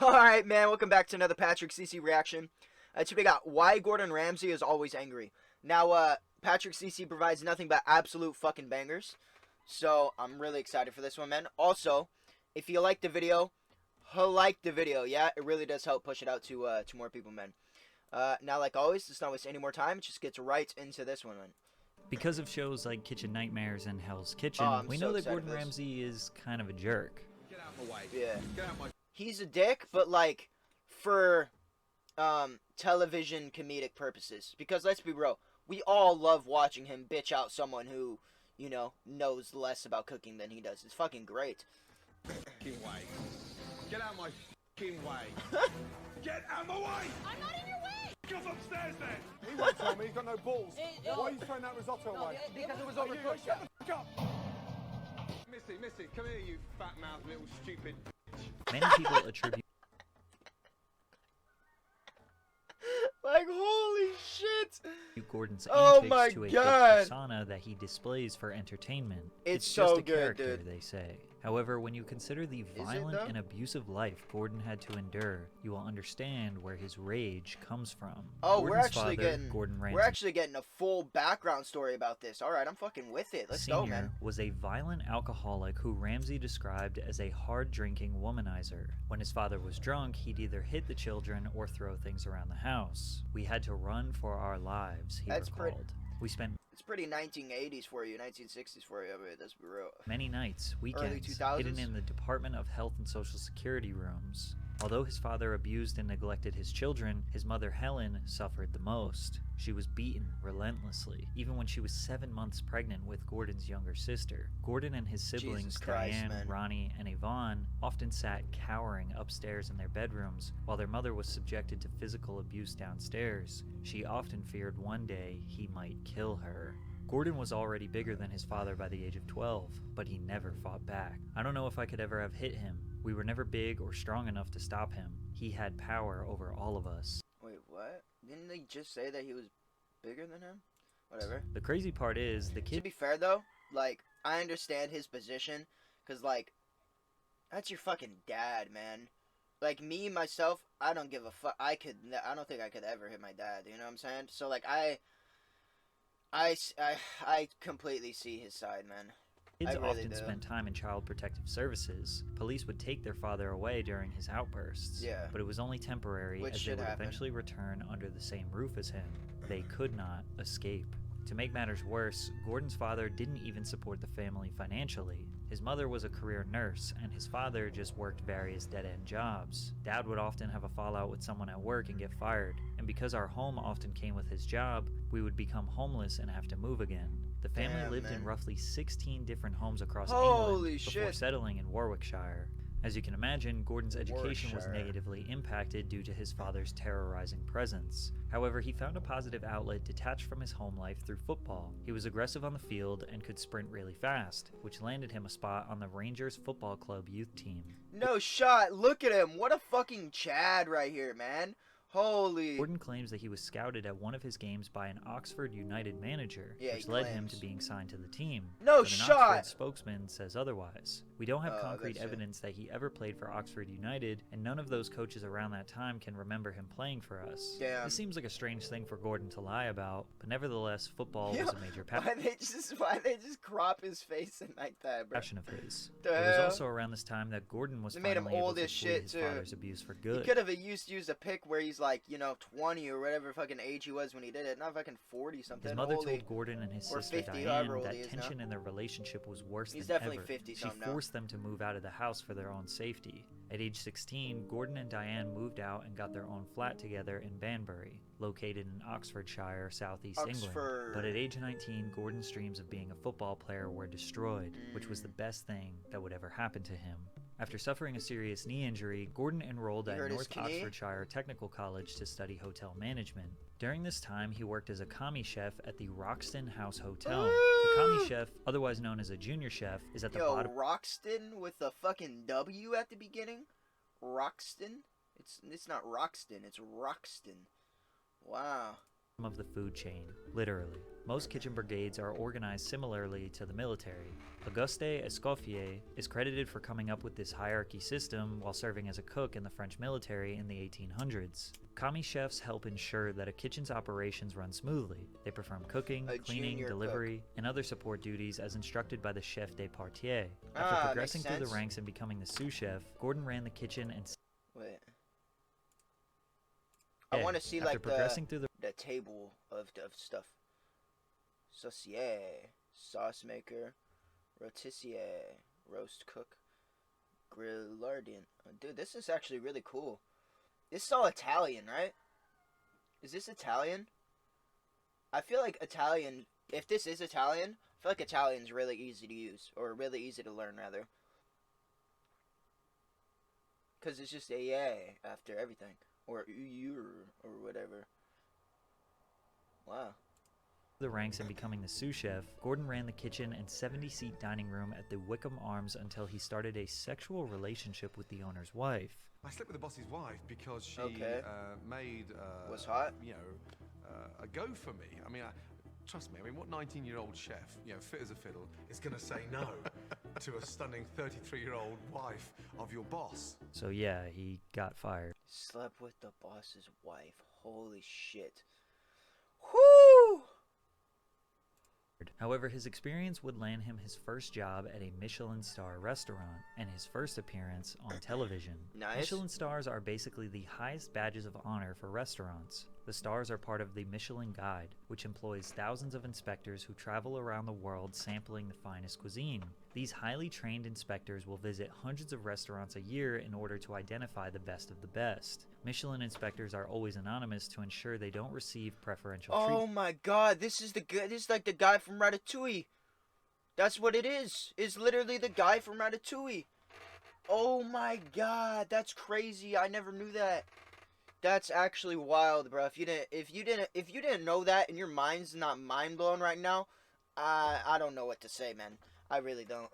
Alright, man, welcome back to another Patrickcc reaction. Today we got why Gordon Ramsay is always angry. Now, Patrickcc provides nothing but absolute fucking bangers. So, I'm really excited for this one, man. Also, if you like the video, like the video, yeah? It really does help push it out to more people, man. Now, like always, let's not waste any more time. Just get right into this one, man. Because of shows like Kitchen Nightmares and Hell's Kitchen, we so know that Gordon for this. Ramsay is kind of a jerk. Get out of my way. Yeah. Get out of my... He's a dick, but like, for, television comedic purposes. Because let's be real, we all love watching him bitch out someone who, you know, knows less about cooking than he does. It's fucking great. Fucking way. Get out of my fucking way. Get out of my way! I'm not in your way! Go upstairs then! He won't tell me, he's got no balls. no. Why are you throwing that risotto away? Because it was Oh, you overcooked. shut the fuck up! Missy, come here, you fat mouth little stupid. Many people attribute Like, holy shit! Gordon's Oh antics my to a fake God. persona that he displays for entertainment. It's just so a good, character, dude. they say. However, when you consider the violent though? and abusive life Gordon had to endure, you will understand where his rage comes from. Oh, Gordon's father, Gordon we're Ramsay actually getting a full background story about this. All right, I'm fucking with it. Let's Sr. go, man. was a violent alcoholic who Ramsay described as a hard-drinking womanizer. When his father was drunk, he'd either hit the children or throw things around the house. We had to run for our lives, he That's recalled. We spent It's pretty 1980s for you, 1960s for you. I mean, let's be real. many nights, weekends, 2000s? hidden in the Department of Health and Social Security rooms. Although his father abused and neglected his children, his mother Helen suffered the most. She was beaten relentlessly, even when she was 7 months pregnant with Gordon's younger sister. Gordon and his siblings, Jesus Christ, Diane, man. Ronnie, and Yvonne, often sat cowering upstairs in their bedrooms, while their mother was subjected to physical abuse downstairs. She often feared one day he might kill her. Gordon was already bigger than his father by the age of 12, but he never fought back. I don't know if I could ever have hit him. We were never big or strong enough to stop him. He had power over all of us. Wait, what? Didn't they just say that he was bigger than him? Whatever. The crazy part is, the To kid be fair, though, like, I understand his position, because, like, that's your fucking dad, man. Like, me, myself, I don't give a fuck. I don't think I could ever hit my dad, you know what I'm saying? So, like, I completely see his side, man. Kids I really often do. spent time in Child Protective Services. Police would take their father away during his outbursts. Yeah. But it was only temporary, Which as they should would happen. eventually return under the same roof as him. They could not escape. To make matters worse, Gordon's father didn't even support the family financially. His mother was a career nurse, and his father just worked various dead-end jobs. Dad would often have a fallout with someone at work and get fired, and because our home often came with his job, we would become homeless and have to move again. The family Damn, lived in man. roughly 16 different homes across Holy England before shit. settling in Warwickshire. As you can imagine, Gordon's education was Warwickshire. negatively impacted due to his father's terrorizing presence. However, he found a positive outlet detached from his home life through football. He was aggressive on the field and could sprint really fast, which landed him a spot on the Rangers Football Club youth team. No shot. Look at him. What a fucking Chad right here, man. Holy. Gordon claims that he was scouted at one of his games by an Oxford United manager, Yeah, which he led him claims. to being signed to the team. No but an shot. Oxford spokesman says otherwise. We don't have Oh, concrete that's it. evidence that he ever played for Oxford United, and none of those coaches around that time can remember him playing for us. Damn. This seems like a strange thing for Gordon to lie about, but nevertheless, football Yeah, was a major Why they just crop his face in like that, bro? passion of his. The It was hell? also around this time that Gordon was They made him finally able old to as flee shit, his too. father's abuse for He good. could have used a pick where he's like, you know, 20 or whatever fucking age he was when he did it, not fucking 40 something. His mother Holy. told Gordon and his Or sister 50, Diane however old that he is now. tension in their relationship was worse He's than definitely ever. 50 She something now. forced them to move out of the house for their own safety. At age 16, Gordon and Diane moved out and got their own flat together in Banbury, located in Oxfordshire, southeast England. Oxford. But at age 19, Gordon's dreams of being a football player were destroyed, which was the best thing that would ever happen to him. After suffering a serious knee injury, Gordon enrolled You at hurt his North knee? Oxfordshire Technical College to study hotel management. During this time, he worked as a commis chef at the Roxton House Hotel. The commis chef, otherwise known as a junior chef, is at the Yo, bottom. Roxton with a fucking W at the beginning? Roxton? It's not Roxton, it's Roxton. Wow. of the food chain, literally. Most kitchen brigades are organized similarly to the military. Auguste Escoffier is credited for coming up with this hierarchy system while serving as a cook in the French military in the 1800s. Commis chefs help ensure that a kitchen's operations run smoothly. They perform cooking, cleaning, delivery, and other support duties as instructed by the chef de partie. After progressing through the ranks and becoming the sous chef, Gordon ran the kitchen and... Wait. I want to see like the table of stuff. Saucier, sauce maker, rôtissier, roast cook, grillardien. Oh, dude, this is actually really cool. This is all Italian, right? Is this Italian? I feel like Italian, if this is Italian, I feel like Italian's really easy to use, or really easy to learn, rather. Because it's just a after everything. Or or whatever. Wow. The ranks and becoming the sous chef, Gordon ran the kitchen and 70-seat dining room at the Wickham Arms until he started a sexual relationship with the owner's wife. I slept with the boss's wife because she made was hot. A go for me. I mean, trust me. I mean, what 19-year-old chef, fit as a fiddle, is going to say no to a stunning 33-year-old wife of your boss? So yeah, he got fired. Slept with the boss's wife. Holy shit. Whoo! However, his experience would land him his first job at a Michelin star restaurant and his first appearance on television. Nice. Michelin stars are basically the highest badges of honor for restaurants. The stars are part of the Michelin Guide, which employs thousands of inspectors who travel around the world sampling the finest cuisine. These highly trained inspectors will visit hundreds of restaurants a year in order to identify the best of the best. Michelin inspectors are always anonymous to ensure they don't receive preferential treatment. Oh my god, this is like the guy from Ratatouille. That's what it is. It's literally the guy from Ratatouille. Oh my god, that's crazy. I never knew that. That's actually wild, bro. If you didn't know that and your mind's not mind blown right now, I don't know what to say, man. I really don't.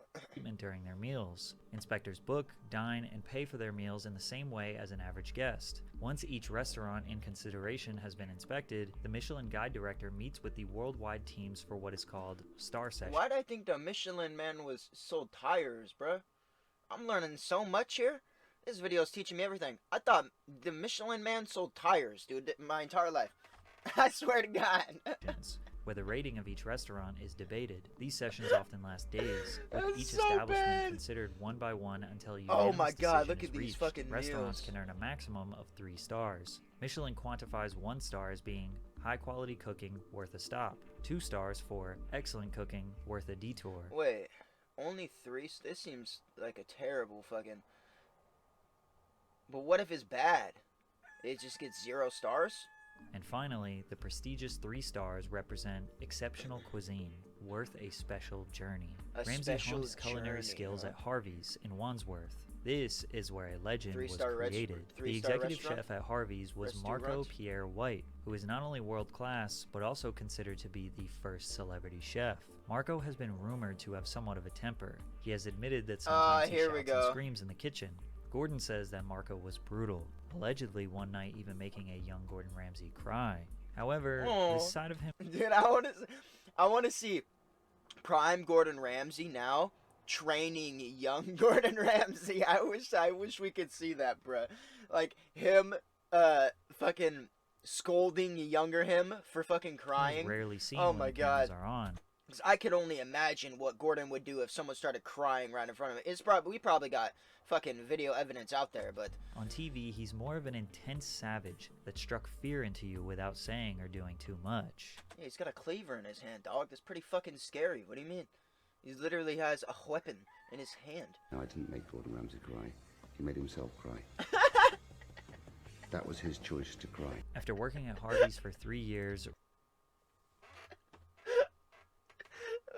During their meals. Inspectors book, dine, and pay for their meals in the same way as an average guest. Once each restaurant in consideration has been inspected, the Michelin Guide director meets with the worldwide teams for what is called Star Session. Why'd I think the Michelin man sold tires, bro? I'm learning so much here. This video's teaching me everything. I thought the Michelin man sold tires, dude, my entire life. I swear to God. Where the rating of each restaurant is debated. These sessions often last days, with each establishment considered one by one until unanimous decision look is at these reached. fucking Restaurants meals. can earn a maximum of 3 stars. Michelin quantifies 1 star as being high quality cooking worth a stop, 2 stars for excellent cooking worth a detour. Wait, only 3? This seems like a terrible fucking... But what if it's bad? It just gets 0 stars? And finally, the prestigious 3 stars represent exceptional cuisine, worth a special journey. Ramsay honed his culinary skills at Harvey's in Wandsworth. This is where a legend was created. The executive chef at Harvey's was Marco Pierre White, who is not only world-class, but also considered to be the first celebrity chef. Marco has been rumored to have somewhat of a temper. He has admitted that sometimes he shouts and screams in the kitchen. Gordon says that Marco was brutal, allegedly one night even making a young Gordon Ramsay cry. However, this side of him... Dude, I want to see prime Gordon Ramsay now training young Gordon Ramsay. I wish we could see that, bruh. Like, him, fucking scolding younger him for fucking crying. Rarely seen when the cameras are on. Because I could only imagine what Gordon would do if someone started crying right in front of him. We probably got fucking video evidence out there, but... On TV, he's more of an intense savage that struck fear into you without saying or doing too much. Yeah, he's got a cleaver in his hand, dog. That's pretty fucking scary. What do you mean? He literally has a weapon in his hand. No, I didn't make Gordon Ramsay cry. He made himself cry. That was his choice to cry. After working at Harvey's for 3 years...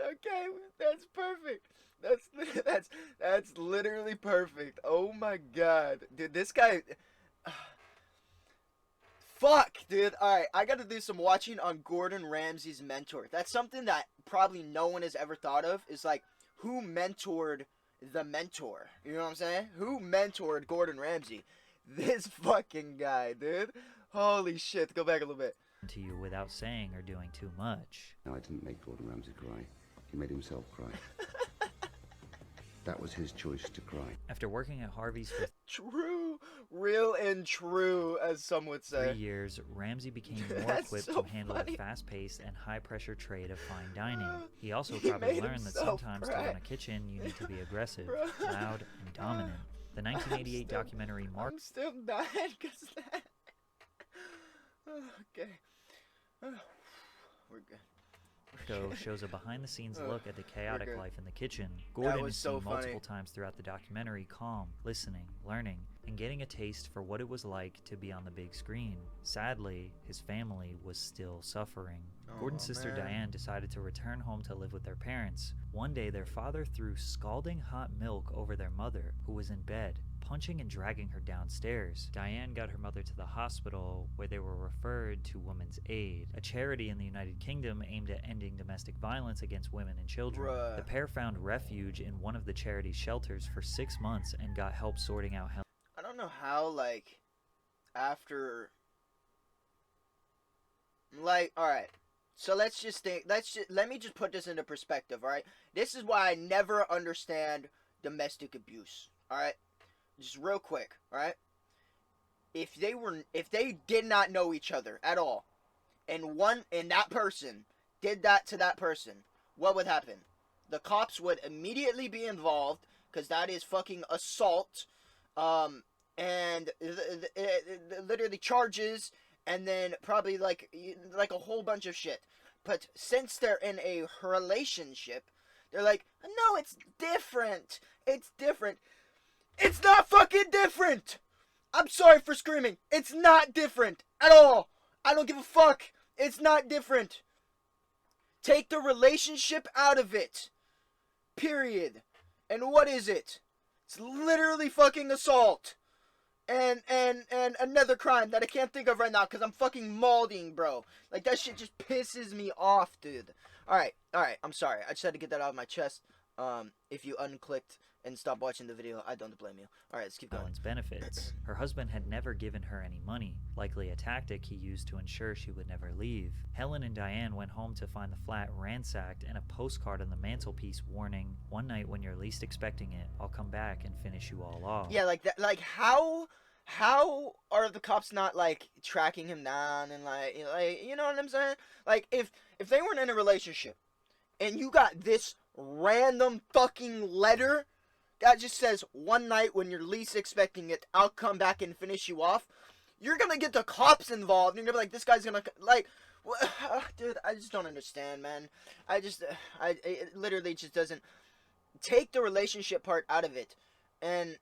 Okay, that's perfect. That's literally perfect. Oh my god. Dude, this guy... Fuck, dude. Alright, I gotta do some watching on Gordon Ramsay's mentor. That's something that probably no one has ever thought of, is like, who mentored the mentor? You know what I'm saying? Who mentored Gordon Ramsay? This fucking guy, dude. Holy shit. Go back a little bit. to you without saying or doing too much. No, I didn't make Gordon Ramsay cry. He made himself cry. That was his choice to cry. After working at Harvey's for True, real and true, as some would 3 say. years, Ramsay became more That's equipped so to handle funny. the fast-paced and high-pressure trade of fine dining. He also He probably made learned that himself sometimes to cry. run a kitchen, you need to be aggressive, Bro. loud, and dominant. The 1988 documentary I'm still dying because that. Okay. We're good. Marco shows a behind-the-scenes Ugh, look at the chaotic good. life in the kitchen. Gordon was is so seen multiple funny. times throughout the documentary calm, listening, learning, and getting a taste for what it was like to be on the big screen. Sadly, his family was still suffering. Gordon's sister man. Diane decided to return home to live with their parents. One day, their father threw scalding hot milk over their mother, who was in bed, punching and dragging her downstairs. Diane got her mother to the hospital, where they were referred to Women's Aid, a charity in the United Kingdom aimed at ending domestic violence against women and children. Bruh. The pair found refuge in one of the charity's shelters for 6 months and got help sorting out I don't know how, like, after. Like, alright. So let's just think. Let me just put this into perspective, alright? This is why I never understand domestic abuse, alright? Just real quick, alright? If they did not know each other at all, and that person did that to that person, what would happen? The cops would immediately be involved, because that is fucking assault, and literally charges, and then probably like a whole bunch of shit. But since they're in a relationship, they're like, no, it's different. It's different. It's not fucking different. I'm sorry for screaming. It's not different at all. I don't give a fuck. It's not different. Take the relationship out of it. Period. And what is it? It's literally fucking assault. And another crime that I can't think of right now because I'm fucking malding, bro. Like, that shit just pisses me off, dude. Alright, I'm sorry. I just had to get that out of my chest. If you unclicked and stopped watching the video, I don't blame you. Alright, let's keep going. Helen's benefits. Her husband had never given her any money, likely a tactic he used to ensure she would never leave. Helen and Diane went home to find the flat ransacked and a postcard on the mantelpiece warning, "One night when you're least expecting it, I'll come back and finish you all off." Yeah, like that. Like, how are the cops not, like, tracking him down and, like, you know what I'm saying? Like, if they weren't in a relationship and you got this random fucking letter that just says, "One night when you're least expecting it, I'll come back and finish you off," you're gonna get the cops involved, and you're gonna be like, this guy's gonna, like, dude, I just don't understand, man. It literally just doesn't. Take the relationship part out of it, and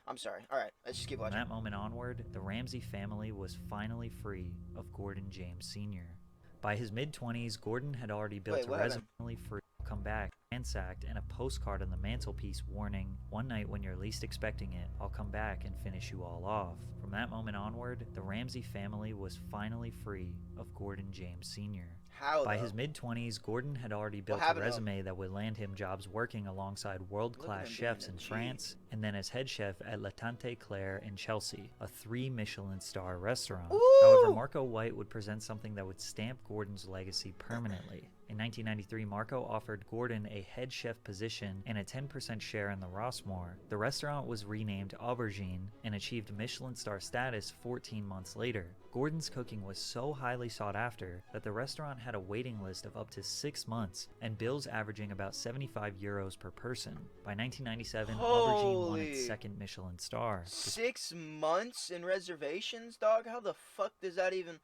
I'm sorry. Alright, let's just keep From watching. that moment onward, the Ramsay family was finally free of Gordon James Sr. By his mid-20s, Gordon had already built Wait, a what resume happened? for come back, ransacked, and a postcard on the mantelpiece warning, "One night when you're least expecting it, I'll come back and finish you all off." From that moment onward, the Ramsay family was finally free of Gordon James Sr. How, By though? his mid-20s, Gordon had already built a happened to him? resume that would land him jobs working alongside world-class him chefs being in a G. France, and then as head chef at La Tante Claire in Chelsea, a 3 Michelin star restaurant. Ooh! However, Marco White would present something that would stamp Gordon's legacy permanently. In 1993, Marco offered Gordon a head chef position and a 10% share in the Rossmore. The restaurant was renamed Aubergine and achieved Michelin star status 14 months later. Gordon's cooking was so highly sought after that the restaurant had a waiting list of up to 6 months and bills averaging about €75 per person. By 1997, Aubergine won its Holy. second Michelin star. 6 months in reservations, dog? How the fuck does that even...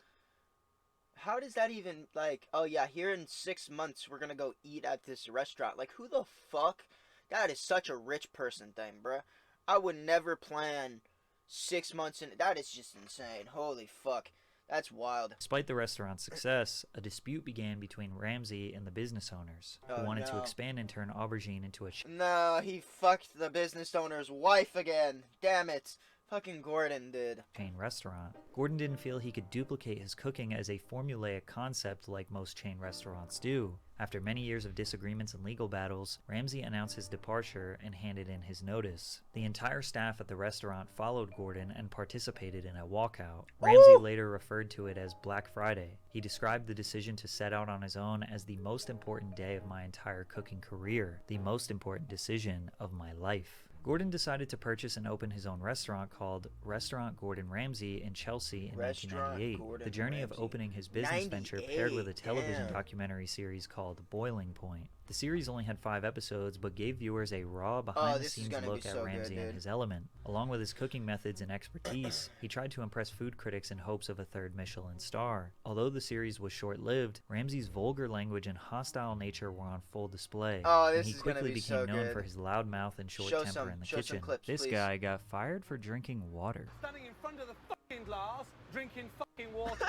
How does that even, like... Oh, yeah, here in 6 months, we're gonna go eat at this restaurant. Like, who the fuck? That is such a rich person thing, bruh. I would never plan 6 months in... That is just insane. Holy fuck. That's wild. Despite the restaurant's success, a dispute began between Ramsay and the business owners, who Oh, wanted to no. expand and turn Aubergine into a No, he fucked the business owner's wife again. Damn it. Fucking Gordon did. chain restaurant. Gordon didn't feel he could duplicate his cooking as a formulaic concept like most chain restaurants do. After many years of disagreements and legal battles, Ramsay announced his departure and handed in his notice. The entire staff at the restaurant followed Gordon and participated in a walkout. Ramsay later referred to it as Black Friday. He described the decision to set out on his own as the most important day of my entire cooking career, the most important decision of my life. Gordon decided to purchase and open his own restaurant called Restaurant Gordon Ramsay in Chelsea in 1998. The journey of opening his business venture paired with a television documentary series called Boiling Point. The series only had 5 episodes, but gave viewers a raw, behind-the-scenes look at Ramsay and his element. Along with his cooking methods and expertise, he tried to impress food critics in hopes of a 3rd Michelin star. Although the series was short-lived, Ramsay's vulgar language and hostile nature were on full display, and he quickly became known for his loud mouth and short temper in the kitchen. This guy got fired for drinking water. Standing in front of the fucking glass, drinking fucking water.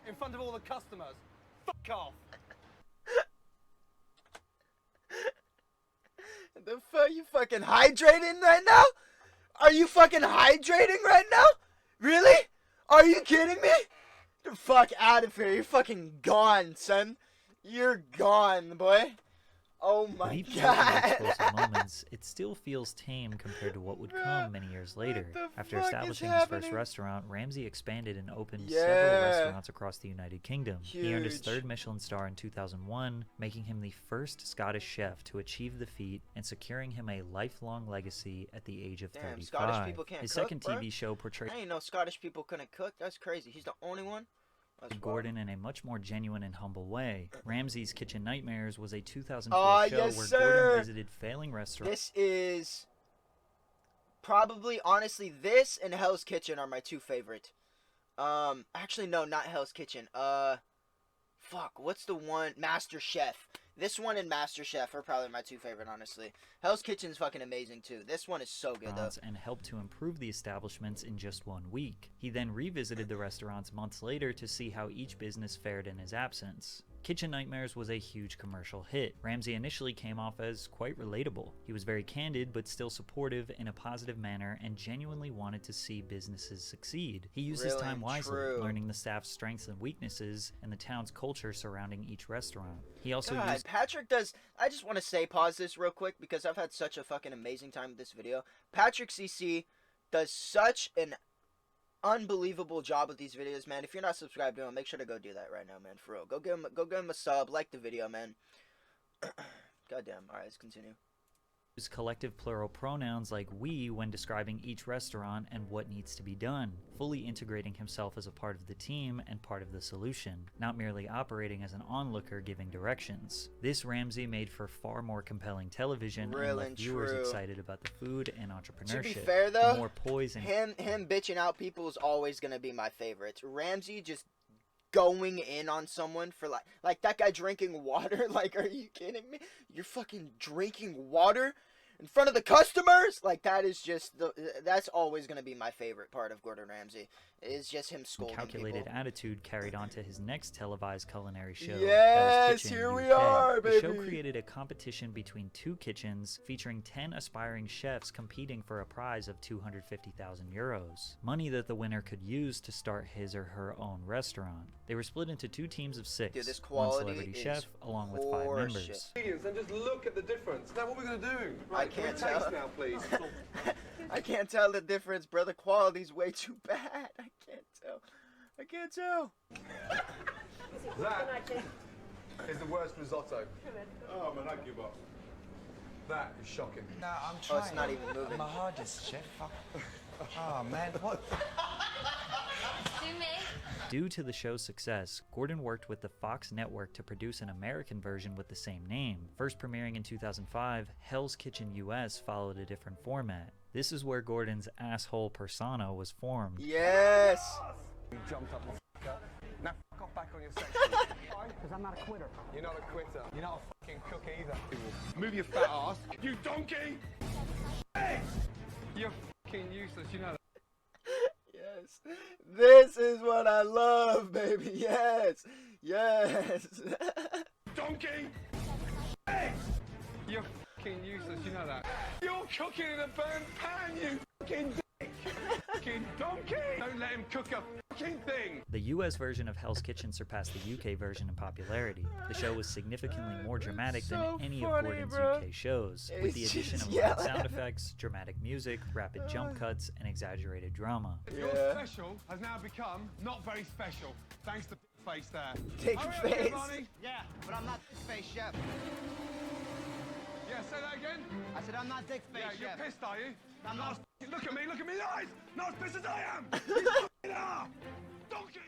In front of all the customers. Fuck off. The fuck, you fucking hydrating right now? Are you fucking hydrating right now? Really? Are you kidding me? The fuck out of here. You're fucking gone, son. You're gone, boy. Oh my god. Explosive moments, it still feels tame compared to what would come many years later. After establishing his first restaurant, Ramsay expanded and opened several restaurants across the United Kingdom. He earned his 3rd Michelin star in 2001, making him the first Scottish chef to achieve the feat and securing him a lifelong legacy at the age of 35. Scottish people can't his cook, second bro. TV show portrayed I ain't know Scottish people couldn't cook. That's crazy. He's the only one. Gordon in a much more genuine and humble way. Ramsay's Kitchen Nightmares was a 2004 show where Gordon visited failing restaurants. This is probably, honestly, this and Hell's Kitchen are my 2 favorite. Actually, no, not Hell's Kitchen. Fuck, what's the one? Master Chef. This one and Master Chef are probably my 2 favorite, honestly. Hell's Kitchen's fucking amazing, too. This one is so good, though. And helped to improve the establishments in just 1 week. He then revisited the restaurants months later to see how each business fared in his absence. Kitchen Nightmares was a huge commercial hit. Ramsay initially came off as quite relatable. He was very candid but still supportive in a positive manner and genuinely wanted to see businesses succeed. He used his time wisely, learning the staff's strengths and weaknesses and the town's culture surrounding each restaurant. He also used Patrick does, I just want to say, pause this real quick because I've had such a fucking amazing time with this video. Patrickcc does such an unbelievable job with these videos, man. If you're not subscribed to him, make sure to go do that right now, man. For real, go give him a sub, like the video, man. Goddamn. All right, let's continue. Use collective plural pronouns like we when describing each restaurant and what needs to be done, fully integrating himself as a part of the team and part of the solution, not merely operating as an onlooker giving directions. This Ramsay made for far more compelling television and left viewers excited about the food and entrepreneurship. To be fair, though, more poise and him bitching out people is always gonna be my favorite. Ramsay just going in on someone for like that guy drinking water. Like, are you kidding me? You're fucking drinking water in front of the customers? Like, that is just that's always gonna be my favorite part of Gordon Ramsay. Is just him scolding calculated people. Attitude carried on to his next televised culinary show. Yes, Hell's Kitchen, here we UK. are, baby. The show created a competition between 2 kitchens featuring 10 aspiring chefs competing for a prize of €250,000, money that the winner could use to start his or her own restaurant. They were split into 2 teams of 6, Dude, this one quality celebrity is chef along with 5 members. Ingredients and just look at the difference. Now what we're going to do? I can't can we taste tell. now, please. I can't tell the difference, bro. The quality's way too bad. I can't tell. I can't tell. That is the worst risotto. Oh man, I give up. That is shocking. No, I'm trying. Oh, it's not even moving. My hardest, chef. Oh man, what? Due to the show's success, Gordon worked with the Fox network to produce an American version with the same name. First premiering in 2005, Hell's Kitchen US followed a different format. This is where Gordon's asshole persona was formed. Yes. You jumped up my f***er. Now f*** off back on your section. Because I'm not a quitter. You're not a quitter. You're not a fucking cook either. Move your fat ass. You donkey! Hey! You're fucking useless, you know that. Yes. This is what I love, baby. Yes. Yes. Donkey! Hey! You're fucking useless, you know that. You're cooking in a burnt pan, you fucking dick! Fucking donkey! Don't let him cook a fucking thing. The US version of Hell's Kitchen surpassed the UK version in popularity. The show was significantly more dramatic than so any funny, of Gordon's bro. UK shows, with the It's addition just of loud yelling. sound effects, dramatic music, rapid jump cuts, and exaggerated drama. Your Yeah. special has now become not very special, thanks to face there. Dick Hurry up, face. Giovanni. Yeah, but I'm not Dick Face Chef. Yeah, say that again. I said I'm not Dick Face Yeah, you're Chef. pissed, are you? I'm not. Look at me in the eyes! Not as pissed as I am! You fucking are! Donkey!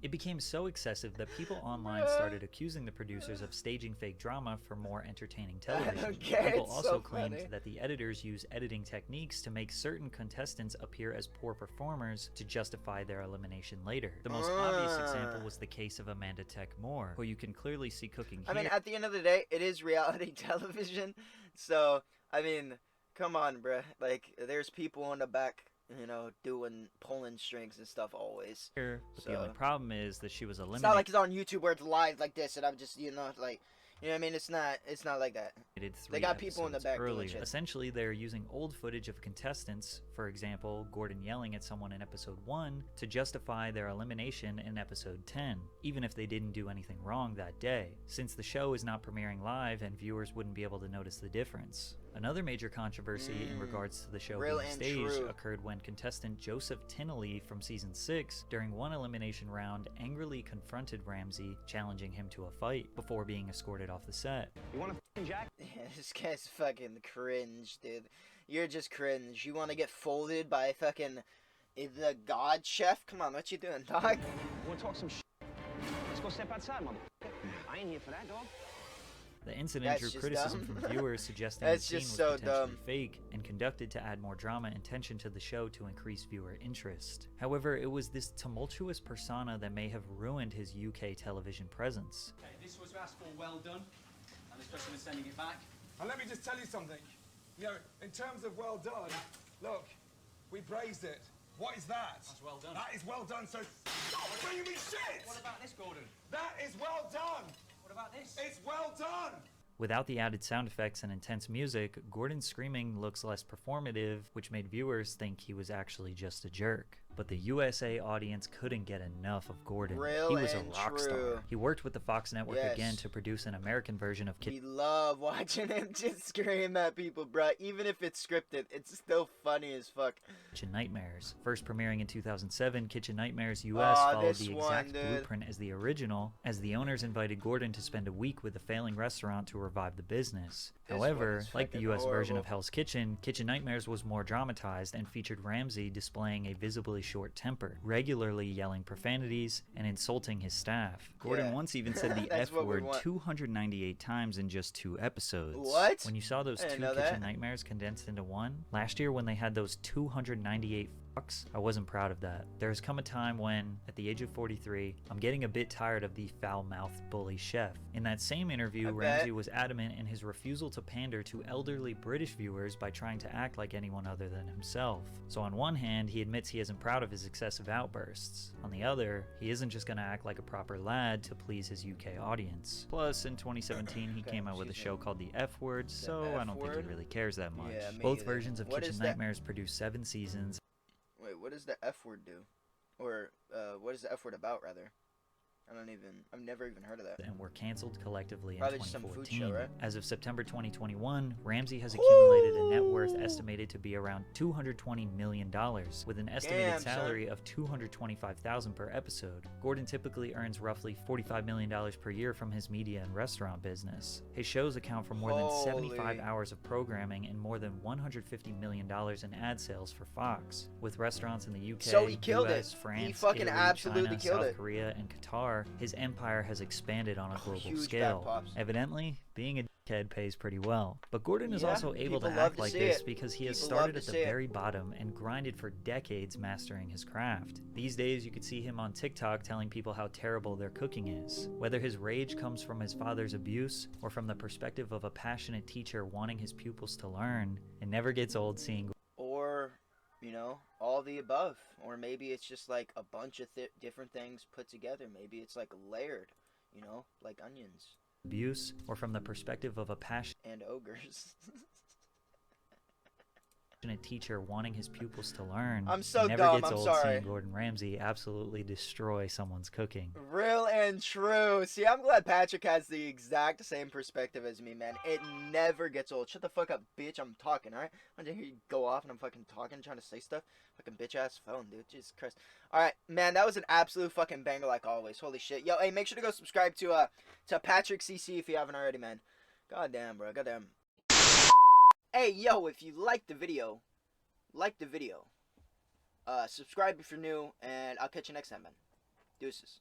It became so excessive that people online started accusing the producers of staging fake drama for more entertaining television. Okay, People it's also so claimed funny. that the editors use editing techniques to make certain contestants appear as poor performers to justify their elimination later. The most obvious example was the case of Amanda Tech Moore, who you can clearly see cooking here. I mean, at the end of the day, it is reality television. So, I mean, come on, bruh. Like, there's people in the back, you know, pulling strings and stuff always. But the only So- problem is that she was It's eliminated not like it's on YouTube where it's live like this, and I'm just, you know, like, you know what I mean? It's not like that. 3 got people in the episodes back doing earlier. shit. Essentially, they're using old footage of contestants, for example, Gordon yelling at someone in episode 1, to justify their elimination in episode 10, even if they didn't do anything wrong that day, since the show is not premiering live and viewers wouldn't be able to notice the difference. Another major controversy in regards to the show Real being and staged true. occurred when contestant Joseph Tinnelly from season 6, during one elimination round, angrily confronted Ramsay, challenging him to a fight, before being escorted off the set. You want a fucking jack? Yeah, this guy's fucking cringe, dude. You're just cringe. You want to get folded by fucking the God Chef? Come on, what you doing, dog? We'll talk some shit. Let's go step outside, motherfucker. I ain't here for that, dog. The incident That's drew just criticism dumb. from viewers suggesting That's the scene just was so potentially dumb. fake and conducted to add more drama and tension to the show to increase viewer interest. However, it was this tumultuous persona that may have ruined his UK television presence. Okay, this was asked for, well done, and especially when sending it back. And let me just tell you something. You know, in terms of well done, look, we praised it. What is that? That's well done. That is well done, so stop bringing me shit! What about this, Gordon? That is well done! What about this? It's well done! Without the added sound effects and intense music, Gordon's screaming looks less performative, which made viewers think he was actually just a jerk. But the USA audience couldn't get enough of Gordon. Real He was a and rock true. star. He worked with the Fox network Yes. again to produce an American version of We love watching him just scream at people, bruh. Even if it's scripted, it's still funny as fuck. Kitchen Nightmares. First premiering in 2007, Kitchen Nightmares US Aw, followed this the one, exact dude. blueprint as the original, as the owners invited Gordon to spend a week with the failing restaurant to revive the business. This However, one is like the fucking US version of horrible. Hell's Kitchen, Kitchen Nightmares was more dramatized and featured Ramsay displaying a visibly short temper, regularly yelling profanities and insulting his staff. Gordon Yeah. once even said the That's F what we word want. 298 times in just 2 episodes. What? When you saw those I didn't 2 know Kitchen that. Nightmares condensed into one, last year when they had those 298 fucks, I wasn't proud of that. There has come a time when, at the age of 43, I'm getting a bit tired of the foul-mouthed bully chef. In that same interview, I bet. Ramsay was adamant in his refusal to pander to elderly British viewers by trying to act like anyone other than himself. So on one hand, he admits he isn't proud of his excessive outbursts. On the other, he isn't just gonna act like a proper lad to please his UK audience. Plus, in 2017, he Okay, came out with a excuse show me. called The F Word, so I don't think F-Word? he really cares that much. Yeah, me Both either. versions of What Kitchen is that? Nightmares produced 7 seasons. Wait, what does the F word do? Or, what is the F word about, rather? I've never even heard of that. And were canceled collectively in Probably just some food 2014. show, right? As of September 2021, Ramsay has accumulated a net worth estimated to be around $220 million, with an estimated Damn, son. salary of $225,000 per episode. Gordon typically earns roughly $45 million per year from his media and restaurant business. His shows account for more than 75 Holy. hours of programming and more than $150 million in ad sales for Fox. With restaurants in the UK, So he killed it. US, He France, fucking Italy, absolutely China, killed South it. Korea, and Qatar, his empire has expanded on a global huge back scale. pops. Evidently, being a dickhead pays pretty well. But Gordon is Yeah, also able to people love act to like see this it. because he has People love started to at the see it. very bottom and grinded for decades mastering his craft. These days, you could see him on TikTok telling people how terrible their cooking is. Whether his rage comes from his father's abuse or from the perspective of a passionate teacher wanting his pupils to learn, it never gets old seeing Or, you know, all the above. Or maybe it's just like a bunch of different things put together. Maybe it's like layered, you know, like onions abuse or from the perspective of a passionate and ogres. teacher wanting his pupils to learn. I'm so never dumb, gets I'm old sorry. seeing Gordon Ramsay absolutely destroy someone's cooking. Real and true. See, I'm glad Patrick has the exact same perspective as me, man. It never gets old. Shut the fuck up, bitch. I'm talking, alright? I want to hear you go off and I'm fucking talking, trying to say stuff. Fucking bitch ass phone, dude. Jesus Christ. Alright, man, that was an absolute fucking banger like always. Holy shit. Yo, hey, make sure to go subscribe to Patrickcc if you haven't already, man. Goddamn, bro. Goddamn. Hey, yo, if you liked the video, subscribe if you're new, and I'll catch you next time, man. Deuces.